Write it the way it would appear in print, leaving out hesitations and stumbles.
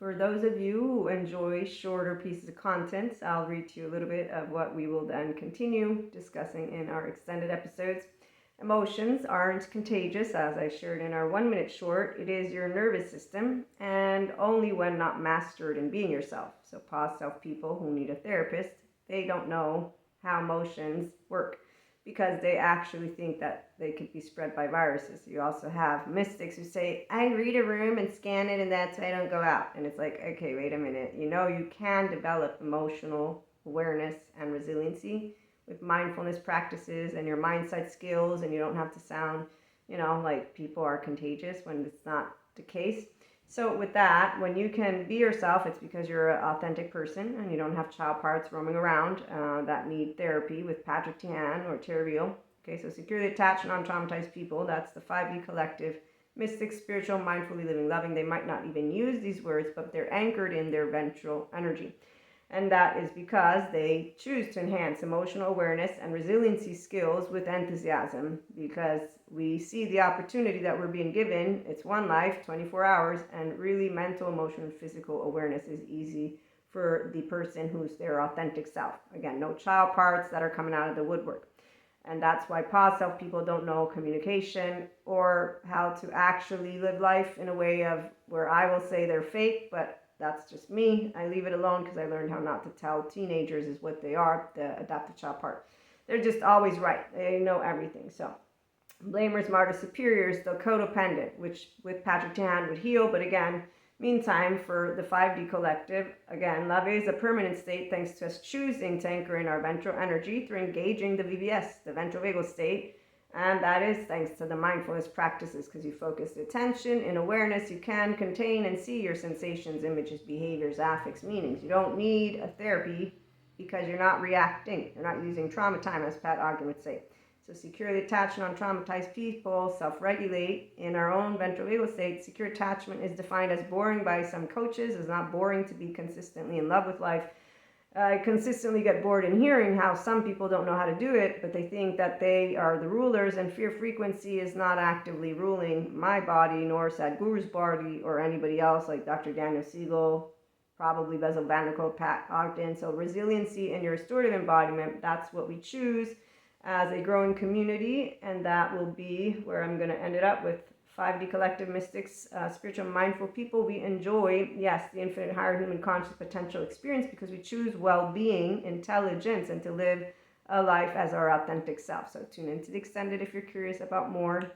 For those of you who enjoy shorter pieces of content, I'll read to you a little bit of what we will then continue discussing in our extended episodes. Emotions aren't contagious, as I shared in our 1 minute short. It is your nervous system, and only when not mastered in being yourself. So past self people who need a therapist, they don't know how emotions work because they actually think that they could be spread by viruses. You also have mystics who say, I read a room and scan it, and that's why I don't go out. And it's like, okay, wait a minute. You can develop emotional awareness and resiliency with mindfulness practices and your mindset skills, and you don't have to sound, like people are contagious when it's not the case. So with that, when you can be yourself, it's because you're an authentic person and you don't have child parts roaming around that need therapy with Patrick Tian or Terreal. Okay, so securely attached, non-traumatized people, that's the 5D collective. Mystic, spiritual, mindfully living, loving. They might not even use these words, but they're anchored in their ventral energy. And that is because they choose to enhance emotional awareness and resiliency skills with enthusiasm, because we see the opportunity that we're being given. It's one life, 24 hours, and really mental, emotional, and physical awareness is easy for the person who's their authentic self. Again, no child parts that are coming out of the woodwork. And that's why past self people don't know communication or how to actually live life in a way of where I will say they're fake, but that's just me. I leave it alone because I learned how not to tell teenagers is what they are, the adopted child part. They're just always right. They know everything. So blamers, martyrs, superiors, the codependent, which with Patrick Tan would heal. But again, meantime, for the 5D collective, again, love is a permanent state thanks to us choosing to anchor in our ventral energy through engaging the VBS, the ventral vagal state. And that is thanks to the mindfulness practices, because you focus the attention in awareness, you can contain and see your sensations, images, behaviors, affects, meanings. You don't need a therapy because you're not reacting. You're not using trauma time, as Pat Ogden would say. So securely attached, non-traumatized people self-regulate in our own ventral vagal state. Secure attachment is defined as boring by some coaches. It's not boring to be consistently in love with life. I consistently get bored in hearing how some people don't know how to do it, but they think that they are the rulers, and fear frequency is not actively ruling my body, nor Sadhguru's body, or anybody else like Dr. Daniel Siegel, probably Bessel van der Kolk, Pat Ogden. So resiliency and your restorative embodiment, that's what we choose as a growing community, and that will be where I'm going to end it up with 5D collective mystics, spiritual mindful people. We enjoy, yes, the infinite higher human conscious potential experience because we choose well-being, intelligence, and to live a life as our authentic self. So tune into the extended if you're curious about more.